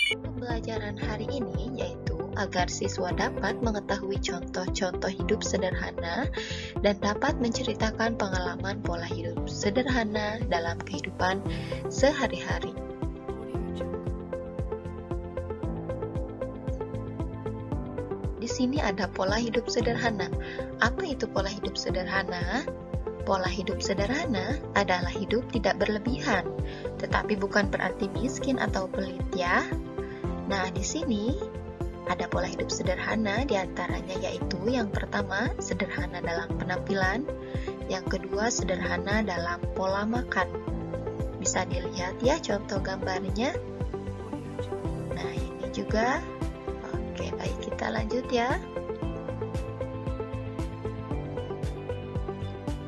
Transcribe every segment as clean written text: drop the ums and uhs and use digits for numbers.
Pembelajaran hari ini yaitu agar siswa dapat mengetahui contoh-contoh hidup sederhana dan dapat menceritakan pengalaman pola hidup sederhana dalam kehidupan sehari-hari. Di sini ada pola hidup sederhana. Apa itu pola hidup sederhana? Pola hidup sederhana adalah hidup tidak berlebihan, tetapi bukan berarti miskin atau pelit ya. Nah, di sini ada pola hidup sederhana, diantaranya yaitu yang pertama, sederhana dalam penampilan, yang kedua, sederhana dalam pola makan. Bisa dilihat ya contoh gambarnya. Nah, ini juga. Oke, baik, kita lanjut ya.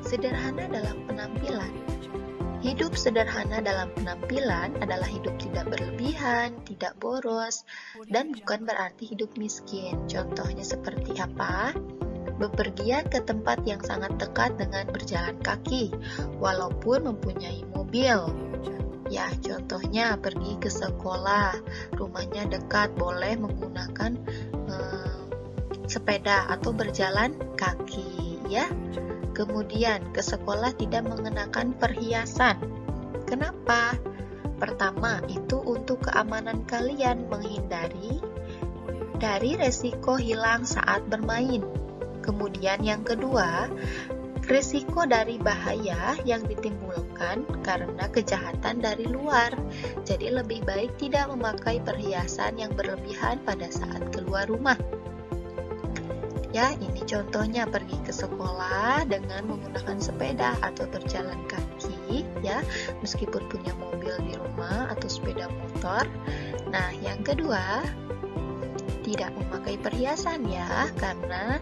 Sederhana dalam penampilan. Hidup sederhana dalam penampilan adalah hidup tidak berlebihan, tidak boros, dan bukan berarti hidup miskin. Contohnya seperti apa? Bepergian ke tempat yang sangat dekat dengan berjalan kaki, walaupun mempunyai mobil. Ya, contohnya pergi ke sekolah, rumahnya dekat, boleh menggunakan sepeda atau berjalan kaki, ya. Kemudian, ke sekolah tidak mengenakan perhiasan. Kenapa? Pertama, itu untuk keamanan kalian, menghindari dari resiko hilang saat bermain. Kemudian yang kedua, resiko dari bahaya yang ditimbulkan karena kejahatan dari luar. Jadi lebih baik tidak memakai perhiasan yang berlebihan pada saat keluar rumah. Ya, ini contohnya pergi ke sekolah dengan menggunakan sepeda atau berjalan kaki, ya, meskipun punya mobil di rumah atau sepeda motor. Nah, yang kedua, tidak memakai perhiasan ya, karena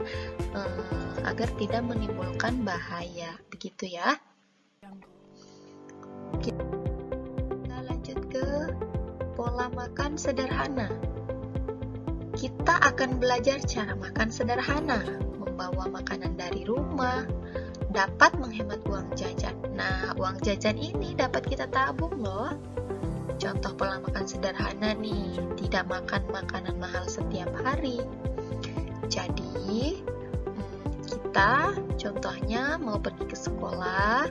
agar tidak menimbulkan bahaya, begitu ya. Kita lanjut ke pola makan sederhana. Kita akan belajar cara makan sederhana, membawa makanan dari rumah, dapat menghemat uang jajan. Nah, uang jajan ini dapat kita tabung loh. Contoh pola makan sederhana nih, tidak makan makanan mahal setiap hari. Jadi, kita contohnya mau pergi ke sekolah,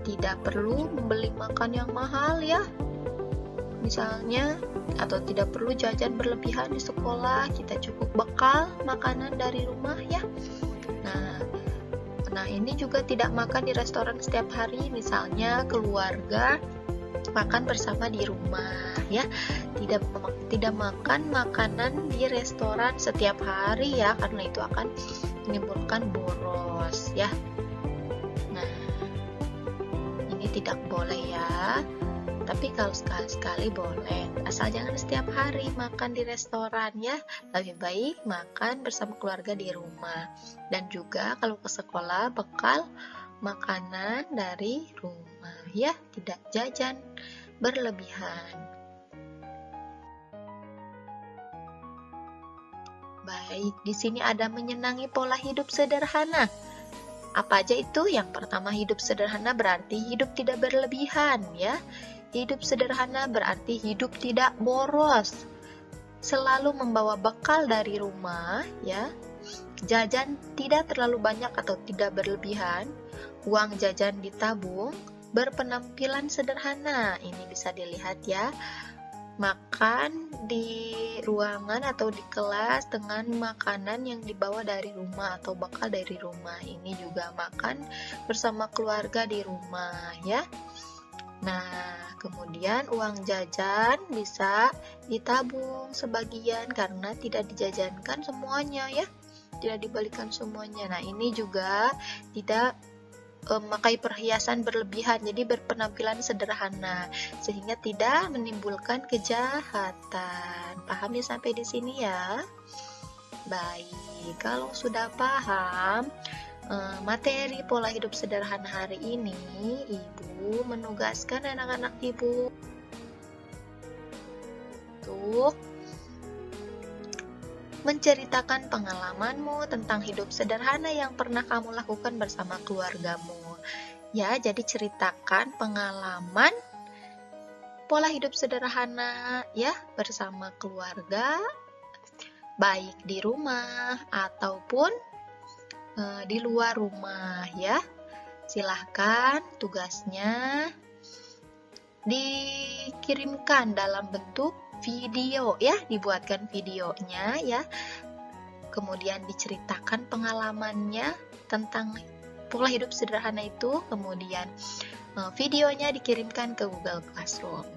tidak perlu membeli makan yang mahal ya. Misalnya, atau tidak perlu jajan berlebihan di sekolah, kita cukup bekal makanan dari rumah ya. Nah ini juga tidak makan di restoran setiap hari, misalnya keluarga makan bersama di rumah ya. Tidak makan makanan di restoran setiap hari ya, karena itu akan menimbulkan boros ya. Nah, ini tidak boleh ya. Tapi kalau sekali-sekali boleh, asal jangan setiap hari makan di restoran ya. Lebih baik makan bersama keluarga di rumah. Dan juga kalau ke sekolah, bekal makanan dari rumah ya, tidak jajan berlebihan. Baik, di sini ada menyenangi pola hidup sederhana. Apa aja itu? Yang pertama, hidup sederhana berarti hidup tidak berlebihan ya. Hidup sederhana berarti hidup tidak boros. Selalu membawa bekal dari rumah ya. Jajan tidak terlalu banyak atau tidak berlebihan. Uang jajan ditabung. Berpenampilan sederhana. Ini bisa dilihat ya. Makan di ruangan atau di kelas dengan makanan yang dibawa dari rumah atau bekal dari rumah. Ini juga makan bersama keluarga di rumah ya. Nah, kemudian uang jajan bisa ditabung sebagian karena tidak dijajankan semuanya ya, tidak dibalikan semuanya. Nah, ini juga tidak memakai perhiasan berlebihan, jadi berpenampilan sederhana sehingga tidak menimbulkan kejahatan. Paham ya sampai di sini ya? Baik, kalau sudah paham materi pola hidup sederhana hari ini, Ibu menugaskan anak-anak Ibu untuk menceritakan pengalamanmu tentang hidup sederhana yang pernah kamu lakukan bersama keluargamu. Ya, jadi ceritakan pengalaman pola hidup sederhana ya bersama keluarga, baik di rumah ataupun di luar rumah ya. Silahkan tugasnya dikirimkan dalam bentuk video ya, dibuatkan videonya ya. Kemudian diceritakan pengalamannya tentang pola hidup sederhana itu, kemudian videonya dikirimkan ke Google Classroom.